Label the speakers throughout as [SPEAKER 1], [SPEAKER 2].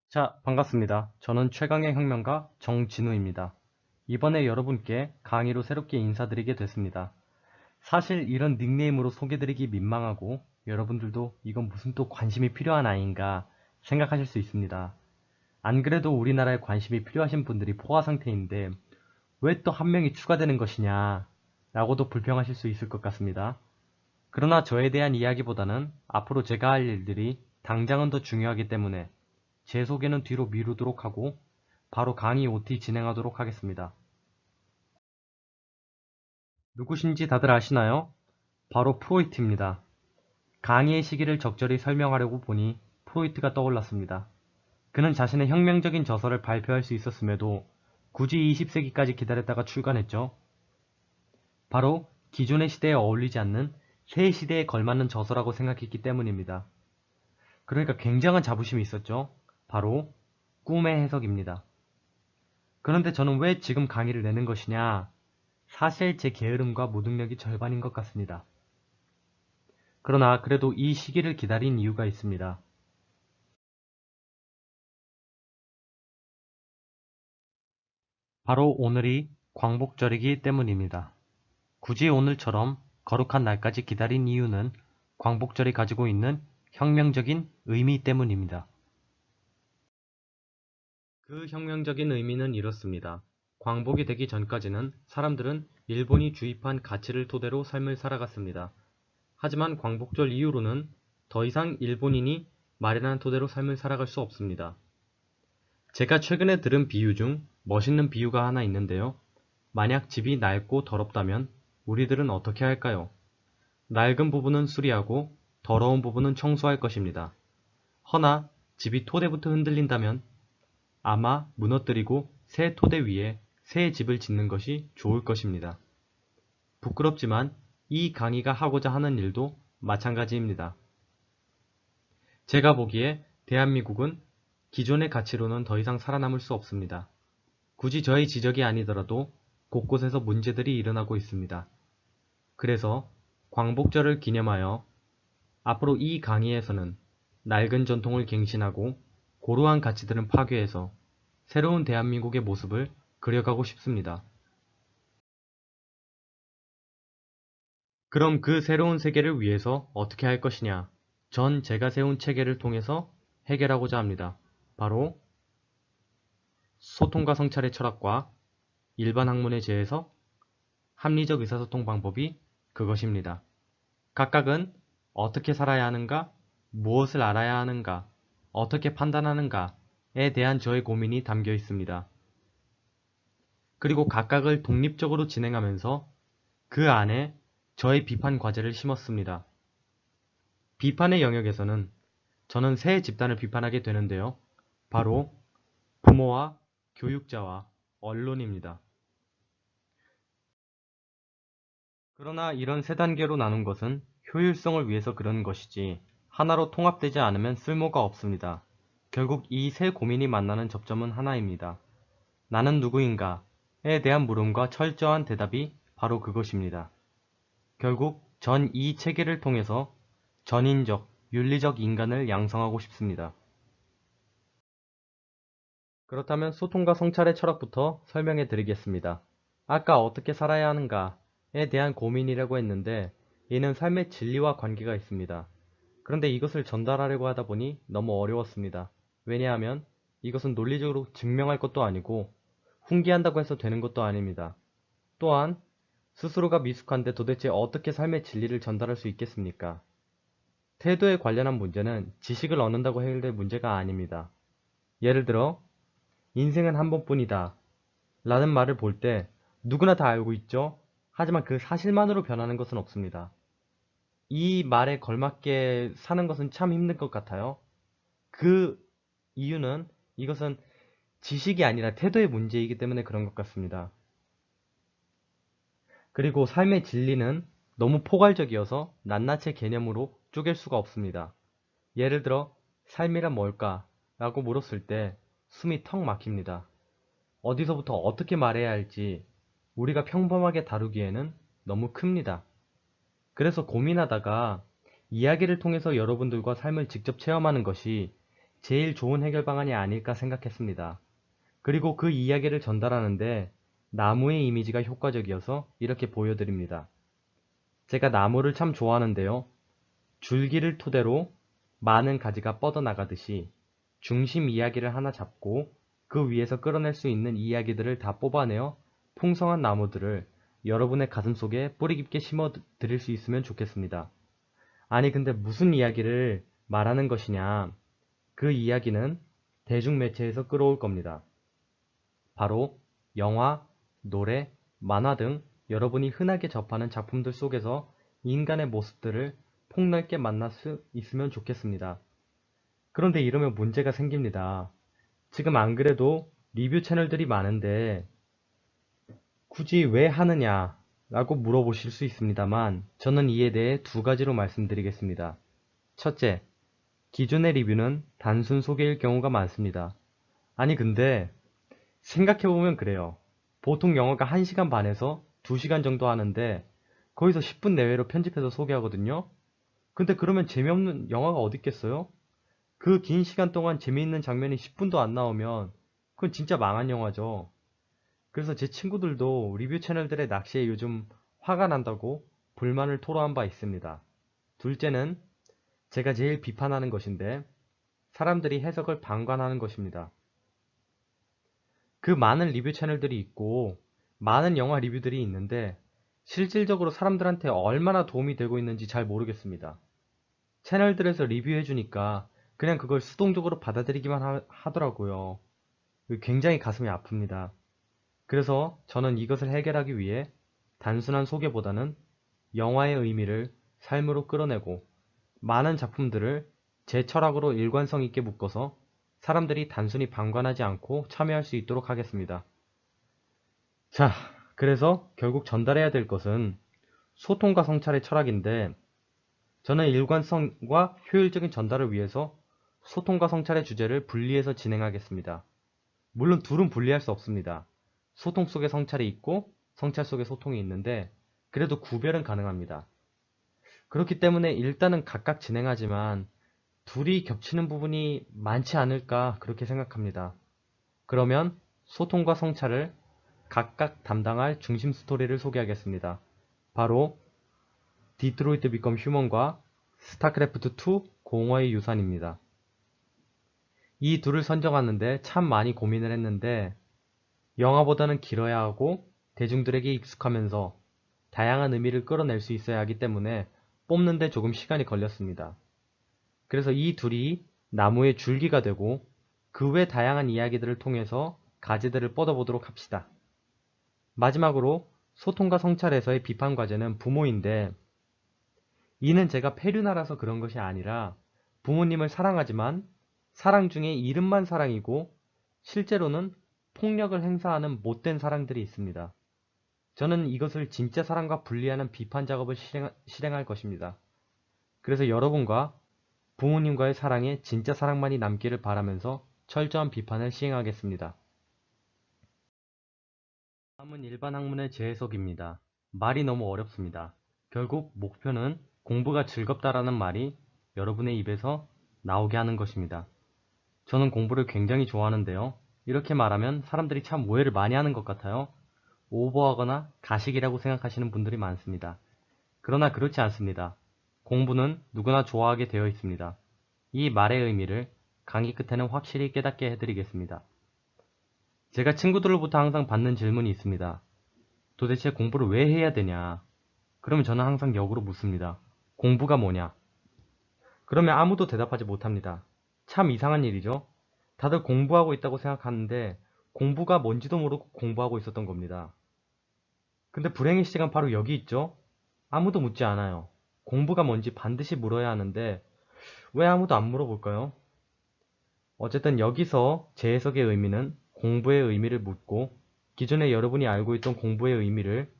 [SPEAKER 1] 자, 반갑습니다. 저는 최강의 혁명가 정진우입니다. 이번에 여러분께 강의로 새롭게 인사드리게 됐습니다. 사실 이런 닉네임으로 소개드리기 민망하고 여러분들도 이건 무슨 또 관심이 필요한 아이인가 생각하실 수 있습니다. 안 그래도 우리나라에 관심이 필요하신 분들이 포화 상태인데 왜 또 한 명이 추가되는 것이냐 라고도 불평하실 수 있을 것 같습니다. 그러나 저에 대한 이야기보다는 앞으로 제가 할 일들이 당장은 더 중요하기 때문에 제 소개는 뒤로 미루도록 하고 바로 강의 OT 진행하도록 하겠습니다. 누구신지 다들 아시나요? 바로 프로이트입니다. 강의의 시기를 적절히 설명하려고 보니 프로이트가 떠올랐습니다. 그는 자신의 혁명적인 저서를 발표할 수 있었음에도 굳이 20세기까지 기다렸다가 출간했죠. 바로 기존의 시대에 어울리지 않는 새 시대에 걸맞는 저서라고 생각했기 때문입니다. 그러니까 굉장한 자부심이 있었죠. 바로 꿈의 해석입니다. 그런데 저는 왜 지금 강의를 내는 것이냐? 사실 제 게으름과 무능력이 절반인 것 같습니다. 그러나 그래도 이 시기를 기다린 이유가 있습니다. 바로 오늘이 광복절이기 때문입니다. 굳이 오늘처럼 거룩한 날까지 기다린 이유는 광복절이 가지고 있는 혁명적인 의미 때문입니다. 그 혁명적인 의미는 이렇습니다. 광복이 되기 전까지는 사람들은 일본이 주입한 가치를 토대로 삶을 살아갔습니다. 하지만 광복절 이후로는 더 이상 일본인이 마련한 토대로 삶을 살아갈 수 없습니다. 제가 최근에 들은 비유 중 멋있는 비유가 하나 있는데요. 만약 집이 낡고 더럽다면 우리들은 어떻게 할까요? 낡은 부분은 수리하고 더러운 부분은 청소할 것입니다. 허나 집이 토대부터 흔들린다면 아마 무너뜨리고 새 토대 위에 새 집을 짓는 것이 좋을 것입니다. 부끄럽지만 이 강의가 하고자 하는 일도 마찬가지입니다. 제가 보기에 대한민국은 기존의 가치로는 더 이상 살아남을 수 없습니다. 굳이 저의 지적이 아니더라도 곳곳에서 문제들이 일어나고 있습니다. 그래서 광복절을 기념하여 앞으로 이 강의에서는 낡은 전통을 갱신하고 고루한 가치들은 파괴해서 새로운 대한민국의 모습을 그려가고 싶습니다. 그럼 그 새로운 세계를 위해서 어떻게 할 것이냐? 전 제가 세운 체계를 통해서 해결하고자 합니다. 바로 소통과 성찰의 철학과 일반 학문에 대해서 합리적 의사소통 방법이 그것입니다. 각각은 어떻게 살아야 하는가, 무엇을 알아야 하는가, 어떻게 판단하는가에 대한 저의 고민이 담겨 있습니다. 그리고 각각을 독립적으로 진행하면서 그 안에 저의 비판 과제를 심었습니다. 비판의 영역에서는 저는 새 집단을 비판하게 되는데요. 바로 부모와 교육자와 언론입니다. 그러나 이런 세 단계로 나눈 것은 효율성을 위해서 그런 것이지 하나로 통합되지 않으면 쓸모가 없습니다. 결국 이 세 고민이 만나는 접점은 하나입니다. 나는 누구인가에 대한 물음과 철저한 대답이 바로 그것입니다. 결국 전 이 체계를 통해서 전인적, 윤리적 인간을 양성하고 싶습니다. 그렇다면 소통과 성찰의 철학부터 설명해 드리겠습니다. 아까 어떻게 살아야 하는가에 대한 고민이라고 했는데 이는 삶의 진리와 관계가 있습니다. 그런데 이것을 전달하려고 하다 보니 너무 어려웠습니다. 왜냐하면 이것은 논리적으로 증명할 것도 아니고 훈계한다고 해서 되는 것도 아닙니다. 또한 스스로가 미숙한데 도대체 어떻게 삶의 진리를 전달할 수 있겠습니까? 태도에 관련한 문제는 지식을 얻는다고 해결될 문제가 아닙니다. 예를 들어 인생은 한 번뿐이다 라는 말을 볼 때 누구나 다 알고 있죠? 하지만 그 사실만으로 변하는 것은 없습니다. 이 말에 걸맞게 사는 것은 참 힘든 것 같아요. 그 이유는 이것은 지식이 아니라 태도의 문제이기 때문에 그런 것 같습니다. 그리고 삶의 진리는 너무 포괄적이어서 낱낱이 개념으로 쪼갤 수가 없습니다. 예를 들어 삶이란 뭘까? 라고 물었을 때 숨이 턱 막힙니다. 어디서부터 어떻게 말해야 할지 우리가 평범하게 다루기에는 너무 큽니다. 그래서 고민하다가 이야기를 통해서 여러분들과 삶을 직접 체험하는 것이 제일 좋은 해결 방안이 아닐까 생각했습니다. 그리고 그 이야기를 전달하는데 나무의 이미지가 효과적이어서 이렇게 보여드립니다. 제가 나무를 참 좋아하는데요. 줄기를 토대로 많은 가지가 뻗어나가듯이 중심 이야기를 하나 잡고 그 위에서 끌어낼 수 있는 이야기들을 다 뽑아내어 풍성한 나무들을 여러분의 가슴 속에 뿌리 깊게 심어 드릴 수 있으면 좋겠습니다. 아니 근데 무슨 이야기를 말하는 것이냐? 그 이야기는 대중매체에서 끌어올 겁니다. 바로 영화, 노래, 만화 등 여러분이 흔하게 접하는 작품들 속에서 인간의 모습들을 폭넓게 만날 수 있으면 좋겠습니다. 그런데 이러면 문제가 생깁니다. 지금 안 그래도 리뷰 채널들이 많은데 굳이 왜 하느냐 라고 물어보실 수 있습니다만 저는 이에 대해 두 가지로 말씀드리겠습니다. 첫째, 기존의 리뷰는 단순 소개일 경우가 많습니다. 아니 근데 생각해보면 그래요. 보통 영화가 1시간 반에서 2시간 정도 하는데 거기서 10분 내외로 편집해서 소개하거든요. 근데 그러면 재미없는 영화가 어디 있겠어요? 그 긴 시간 동안 재미있는 장면이 10분도 안 나오면 그건 진짜 망한 영화죠. 그래서 제 친구들도 리뷰 채널들의 낚시에 요즘 화가 난다고 불만을 토로한 바 있습니다. 둘째는 제가 제일 비판하는 것인데 사람들이 해석을 방관하는 것입니다. 그 많은 리뷰 채널들이 있고 많은 영화 리뷰들이 있는데 실질적으로 사람들한테 얼마나 도움이 되고 있는지 잘 모르겠습니다. 채널들에서 리뷰해주니까 그냥 그걸 수동적으로 받아들이기만 하더라고요. 굉장히 가슴이 아픕니다. 그래서 저는 이것을 해결하기 위해 단순한 소개보다는 영화의 의미를 삶으로 끌어내고 많은 작품들을 제 철학으로 일관성 있게 묶어서 사람들이 단순히 방관하지 않고 참여할 수 있도록 하겠습니다. 자, 그래서 결국 전달해야 될 것은 소통과 성찰의 철학인데 저는 일관성과 효율적인 전달을 위해서 소통과 성찰의 주제를 분리해서 진행하겠습니다. 물론 둘은 분리할 수 없습니다. 소통 속에 성찰이 있고 성찰 속에 소통이 있는데 그래도 구별은 가능합니다. 그렇기 때문에 일단은 각각 진행하지만 둘이 겹치는 부분이 많지 않을까 그렇게 생각합니다. 그러면 소통과 성찰을 각각 담당할 중심 스토리를 소개하겠습니다. 바로 디트로이트 비컴 휴먼과 스타크래프트 2 공허의 유산입니다. 이 둘을 선정하는데 참 많이 고민을 했는데 영화보다는 길어야 하고 대중들에게 익숙하면서 다양한 의미를 끌어낼 수 있어야 하기 때문에 뽑는데 조금 시간이 걸렸습니다. 그래서 이 둘이 나무의 줄기가 되고 그 외 다양한 이야기들을 통해서 가지들을 뻗어보도록 합시다. 마지막으로 소통과 성찰에서의 비판 과제는 부모인데 이는 제가 페류나라서 그런 것이 아니라 부모님을 사랑하지만 사랑 중에 이름만 사랑이고 실제로는 폭력을 행사하는 못된 사랑들이 있습니다. 저는 이것을 진짜 사랑과 분리하는 비판 작업을 실행할 것입니다. 그래서 여러분과 부모님과의 사랑에 진짜 사랑만이 남기를 바라면서 철저한 비판을 시행하겠습니다. 다음은 일반 학문의 재해석입니다. 말이 너무 어렵습니다. 결국 목표는 공부가 즐겁다라는 말이 여러분의 입에서 나오게 하는 것입니다. 저는 공부를 굉장히 좋아하는데요. 이렇게 말하면 사람들이 참 오해를 많이 하는 것 같아요. 오버하거나 가식이라고 생각하시는 분들이 많습니다. 그러나 그렇지 않습니다. 공부는 누구나 좋아하게 되어 있습니다. 이 말의 의미를 강의 끝에는 확실히 깨닫게 해드리겠습니다. 제가 친구들로부터 항상 받는 질문이 있습니다. 도대체 공부를 왜 해야 되냐? 그러면 저는 항상 역으로 묻습니다. 공부가 뭐냐? 그러면 아무도 대답하지 못합니다. 참 이상한 일이죠? 다들 공부하고 있다고 생각하는데 공부가 뭔지도 모르고 공부하고 있었던 겁니다. 근데 불행의 시작은 바로 여기 있죠? 아무도 묻지 않아요. 공부가 뭔지 반드시 물어야 하는데 왜 아무도 안 물어볼까요? 어쨌든 여기서 제 해석의 의미는 공부의 의미를 묻고 기존에 여러분이 알고 있던 공부의 의미를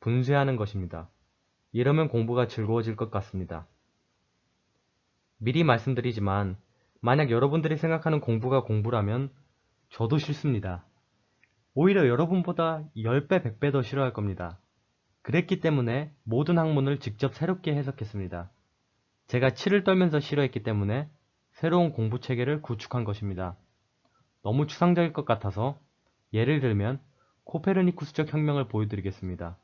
[SPEAKER 1] 분쇄하는 것입니다. 이러면 공부가 즐거워질 것 같습니다. 미리 말씀드리지만 만약 여러분들이 생각하는 공부가 공부라면 저도 싫습니다. 오히려 여러분보다 10배, 100배 더 싫어할 겁니다. 그랬기 때문에 모든 학문을 직접 새롭게 해석했습니다. 제가 치를 떨면서 싫어했기 때문에 새로운 공부 체계를 구축한 것입니다. 너무 추상적일 것 같아서 예를 들면 코페르니쿠스적 혁명을 보여드리겠습니다.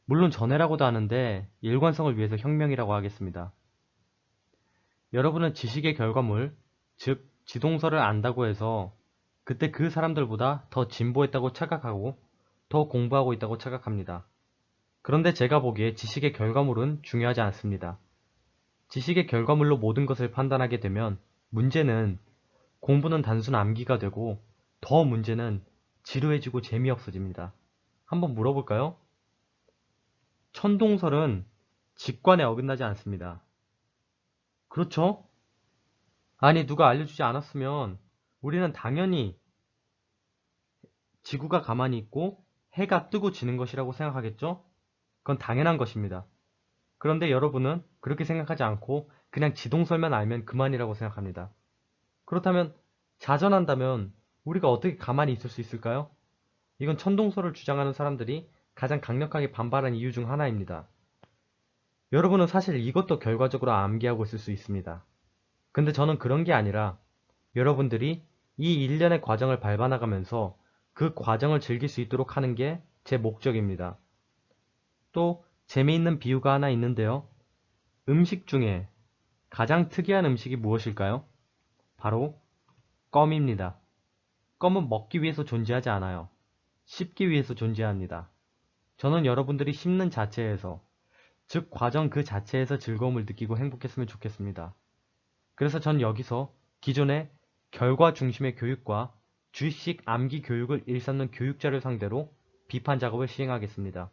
[SPEAKER 1] 물론 전해라고도 하는데 일관성을 위해서 혁명이라고 하겠습니다. 여러분은 지식의 결과물, 즉 지동설을 안다고 해서 그때 그 사람들보다 더 진보했다고 착각하고 더 공부하고 있다고 착각합니다. 그런데 제가 보기에 지식의 결과물은 중요하지 않습니다. 지식의 결과물로 모든 것을 판단하게 되면 문제는 공부는 단순 암기가 되고 더 문제는 지루해지고 재미없어집니다. 한번 물어볼까요? 천동설은 직관에 어긋나지 않습니다. 그렇죠? 아니, 누가 알려주지 않았으면 우리는 당연히 지구가 가만히 있고 해가 뜨고 지는 것이라고 생각하겠죠? 그건 당연한 것입니다. 그런데 여러분은 그렇게 생각하지 않고 그냥 지동설만 알면 그만이라고 생각합니다. 그렇다면 자전한다면 우리가 어떻게 가만히 있을 수 있을까요? 이건 천동설을 주장하는 사람들이 가장 강력하게 반발한 이유 중 하나입니다. 여러분은 사실 이것도 결과적으로 암기하고 있을 수 있습니다. 근데 저는 그런 게 아니라 여러분들이 이 일련의 과정을 밟아나가면서 그 과정을 즐길 수 있도록 하는 게 제 목적입니다. 또 재미있는 비유가 하나 있는데요. 음식 중에 가장 특이한 음식이 무엇일까요? 바로 껌입니다. 껌은 먹기 위해서 존재하지 않아요. 씹기 위해서 존재합니다. 저는 여러분들이 씹는 자체에서, 즉 과정 그 자체에서 즐거움을 느끼고 행복했으면 좋겠습니다. 그래서 전 여기서 기존의 결과 중심의 교육과 주식 암기 교육을 일삼는 교육자를 상대로 비판 작업을 시행하겠습니다.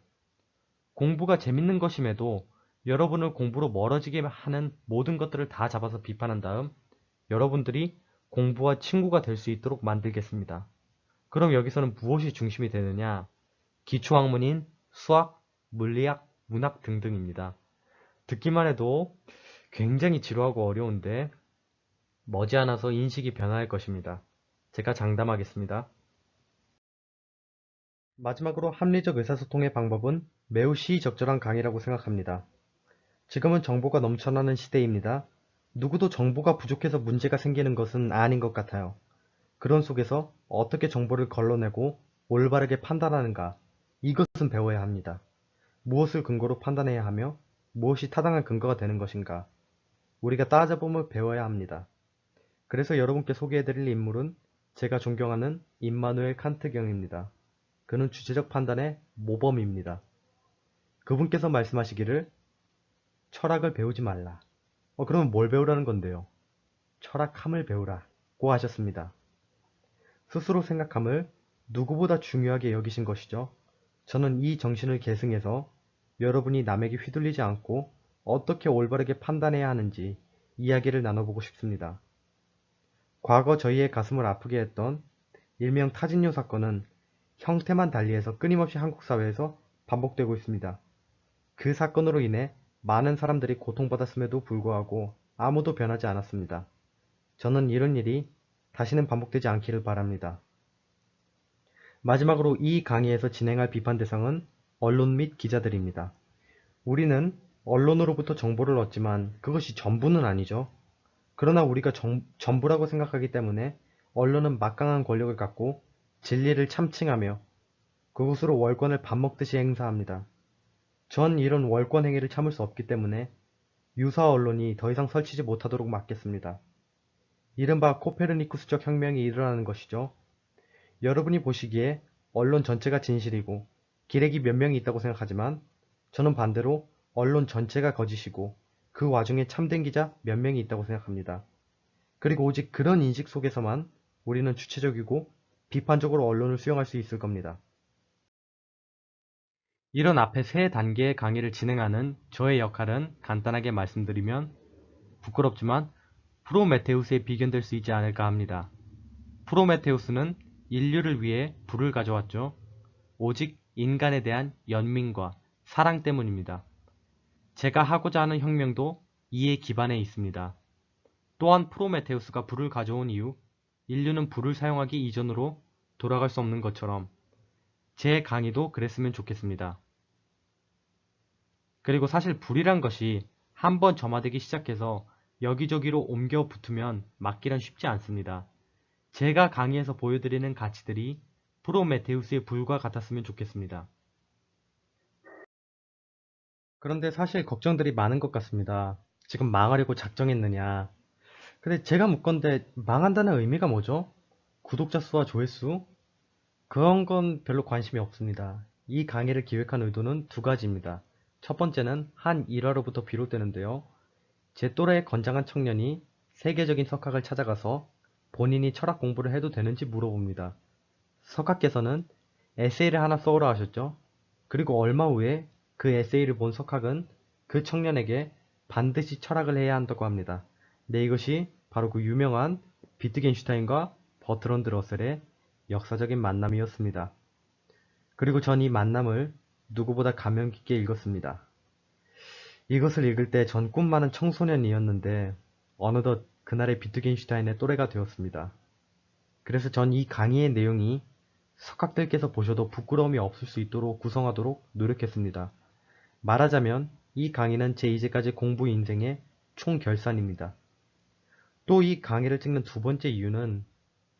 [SPEAKER 1] 공부가 재밌는 것임에도 여러분을 공부로 멀어지게 하는 모든 것들을 다 잡아서 비판한 다음 여러분들이 공부와 친구가 될 수 있도록 만들겠습니다. 그럼 여기서는 무엇이 중심이 되느냐? 기초학문인 수학, 물리학, 문학 등등입니다. 듣기만 해도 굉장히 지루하고 어려운데 머지않아서 인식이 변화할 것입니다. 제가 장담하겠습니다. 마지막으로 합리적 의사소통의 방법은 매우 시의적절한 강의라고 생각합니다. 지금은 정보가 넘쳐나는 시대입니다. 누구도 정보가 부족해서 문제가 생기는 것은 아닌 것 같아요. 그런 속에서 어떻게 정보를 걸러내고 올바르게 판단하는가, 이것은 배워야 합니다. 무엇을 근거로 판단해야 하며 무엇이 타당한 근거가 되는 것인가, 우리가 따져보며 배워야 합니다. 그래서 여러분께 소개해드릴 인물은 제가 존경하는 임마누엘 칸트경입니다. 그는 주체적 판단의 모범입니다. 그분께서 말씀하시기를 철학을 배우지 말라. 그러면 뭘 배우라는 건데요? 철학함을 배우라고 하셨습니다. 스스로 생각함을 누구보다 중요하게 여기신 것이죠. 저는 이 정신을 계승해서 여러분이 남에게 휘둘리지 않고 어떻게 올바르게 판단해야 하는지 이야기를 나눠보고 싶습니다. 과거 저희의 가슴을 아프게 했던 일명 타진요 사건은 형태만 달리해서 끊임없이 한국 사회에서 반복되고 있습니다. 그 사건으로 인해 많은 사람들이 고통받았음에도 불구하고 아무도 변하지 않았습니다. 저는 이런 일이 다시는 반복되지 않기를 바랍니다. 마지막으로 이 강의에서 진행할 비판 대상은 언론 및 기자들입니다. 우리는 언론으로부터 정보를 얻지만 그것이 전부는 아니죠. 그러나 우리가 전부라고 생각하기 때문에 언론은 막강한 권력을 갖고 진리를 참칭하며 그것으로 월권을 밥 먹듯이 행사합니다. 전 이런 월권 행위를 참을 수 없기 때문에 유사 언론이 더 이상 설치지 못하도록 막겠습니다. 이른바 코페르니쿠스적 혁명이 일어나는 것이죠. 여러분이 보시기에 언론 전체가 진실이고 기레기 몇 명이 있다고 생각하지만 저는 반대로 언론 전체가 거짓이고 그 와중에 참된 기자 몇 명이 있다고 생각합니다. 그리고 오직 그런 인식 속에서만 우리는 주체적이고 비판적으로 언론을 수용할 수 있을 겁니다. 이런 앞에 세 단계의 강의를 진행하는 저의 역할은 간단하게 말씀드리면 부끄럽지만 프로메테우스에 비견될 수 있지 않을까 합니다. 프로메테우스는 인류를 위해 불을 가져왔죠. 오직 인간에 대한 연민과 사랑 때문입니다. 제가 하고자 하는 혁명도 이에 기반해 있습니다. 또한 프로메테우스가 불을 가져온 이후 인류는 불을 사용하기 이전으로 돌아갈 수 없는 것처럼 제 강의도 그랬으면 좋겠습니다. 그리고 사실 불이란 것이 한번 점화되기 시작해서 여기저기로 옮겨 붙으면 막기란 쉽지 않습니다. 제가 강의에서 보여드리는 가치들이 프로메테우스의 불과 같았으면 좋겠습니다. 그런데 사실 걱정들이 많은 것 같습니다. 지금 망하려고 작정했느냐. 근데 제가 묻건데 망한다는 의미가 뭐죠? 구독자 수와 조회수? 그런 건 별로 관심이 없습니다. 이 강의를 기획한 의도는 두 가지입니다. 첫 번째는 한 일화로부터 비롯되는데요. 제 또래의 건장한 청년이 세계적인 석학을 찾아가서 본인이 철학 공부를 해도 되는지 물어봅니다. 석학께서는 에세이를 하나 써오라 하셨죠. 그리고 얼마 후에 그 에세이를 본 석학은 그 청년에게 반드시 철학을 해야 한다고 합니다. 네, 이것이 바로 그 유명한 비트겐슈타인과 버트런드 러셀의 역사적인 만남이었습니다. 그리고 전 이 만남을 누구보다 감명 깊게 읽었습니다. 이것을 읽을 때 전 꿈 많은 청소년이었는데 어느덧 그날의 비트겐슈타인의 또래가 되었습니다. 그래서 전 이 강의의 내용이 석학들께서 보셔도 부끄러움이 없을 수 있도록 구성하도록 노력했습니다. 말하자면 이 강의는 제 이제까지 공부 인생의 총결산입니다. 또 이 강의를 찍는 두 번째 이유는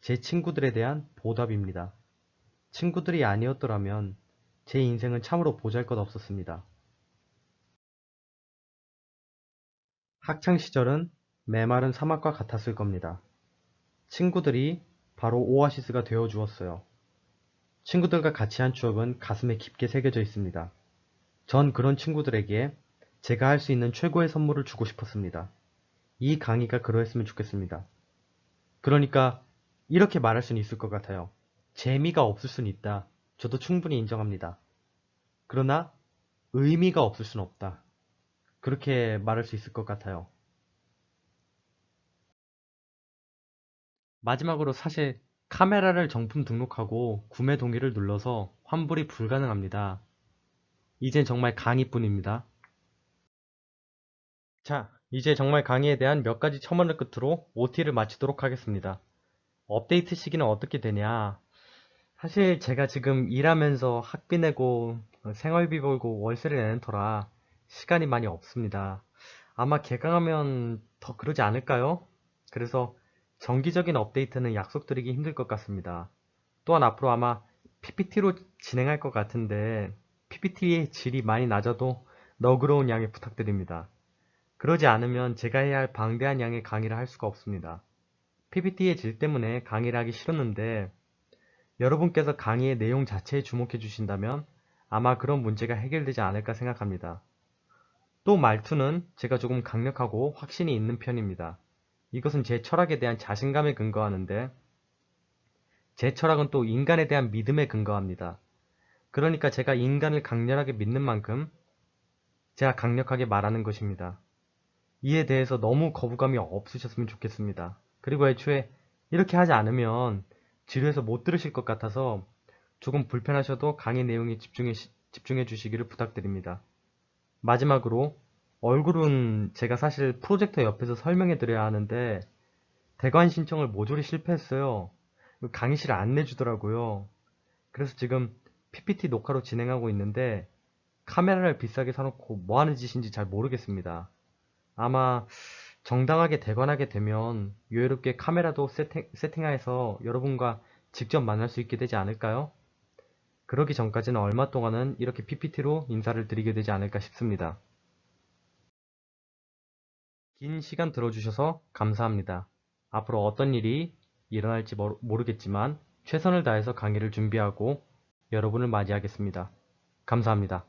[SPEAKER 1] 제 친구들에 대한 보답입니다. 친구들이 아니었더라면 제 인생은 참으로 보잘것없었습니다. 학창시절은 메마른 사막과 같았을 겁니다. 친구들이 바로 오아시스가 되어 주었어요. 친구들과 같이 한 추억은 가슴에 깊게 새겨져 있습니다. 전 그런 친구들에게 제가 할 수 있는 최고의 선물을 주고 싶었습니다. 이 강의가 그러했으면 좋겠습니다. 그러니까 이렇게 말할 수는 있을 것 같아요. 재미가 없을 수는 있다. 저도 충분히 인정합니다. 그러나 의미가 없을 수는 없다. 그렇게 말할 수 있을 것 같아요. 마지막으로 사실 카메라를 정품 등록하고 구매 동의를 눌러서 환불이 불가능합니다. 이젠 정말 강의뿐입니다. 자, 이제 정말 강의에 대한 몇 가지 첨언을 끝으로 OT를 마치도록 하겠습니다. 업데이트 시기는 어떻게 되냐? 사실 제가 지금 일하면서 학비 내고 생활비 벌고 월세를 내는 터라 시간이 많이 없습니다. 아마 개강하면 더 그러지 않을까요? 그래서 정기적인 업데이트는 약속드리기 힘들 것 같습니다. 또한 앞으로 아마 PPT로 진행할 것 같은데 PPT의 질이 많이 낮아도 너그러운 양해 부탁드립니다. 그러지 않으면 제가 해야 할 방대한 양의 강의를 할 수가 없습니다. PPT의 질 때문에 강의를 하기 싫었는데 여러분께서 강의의 내용 자체에 주목해 주신다면 아마 그런 문제가 해결되지 않을까 생각합니다. 또 말투는 제가 조금 강력하고 확신이 있는 편입니다. 이것은 제 철학에 대한 자신감에 근거하는데 제 철학은 또 인간에 대한 믿음에 근거합니다. 그러니까 제가 인간을 강렬하게 믿는 만큼 제가 강력하게 말하는 것입니다. 이에 대해서 너무 거부감이 없으셨으면 좋겠습니다. 그리고 애초에 이렇게 하지 않으면 지루해서 못 들으실 것 같아서 조금 불편하셔도 강의 내용에 집중해 주시기를 부탁드립니다. 마지막으로 얼굴은 제가 사실 프로젝터 옆에서 설명해 드려야 하는데 대관 신청을 모조리 실패했어요. 강의실을 안 내주더라고요. 그래서 지금 PPT 녹화로 진행하고 있는데 카메라를 비싸게 사놓고 뭐 하는 짓인지 잘 모르겠습니다. 아마 정당하게 대관하게 되면 여유롭게 카메라도 세팅해서 여러분과 직접 만날 수 있게 되지 않을까요? 그러기 전까지는 얼마 동안은 이렇게 PPT로 인사를 드리게 되지 않을까 싶습니다. 긴 시간 들어주셔서 감사합니다. 앞으로 어떤 일이 일어날지 모르겠지만 최선을 다해서 강의를 준비하고 여러분을 맞이하겠습니다. 감사합니다.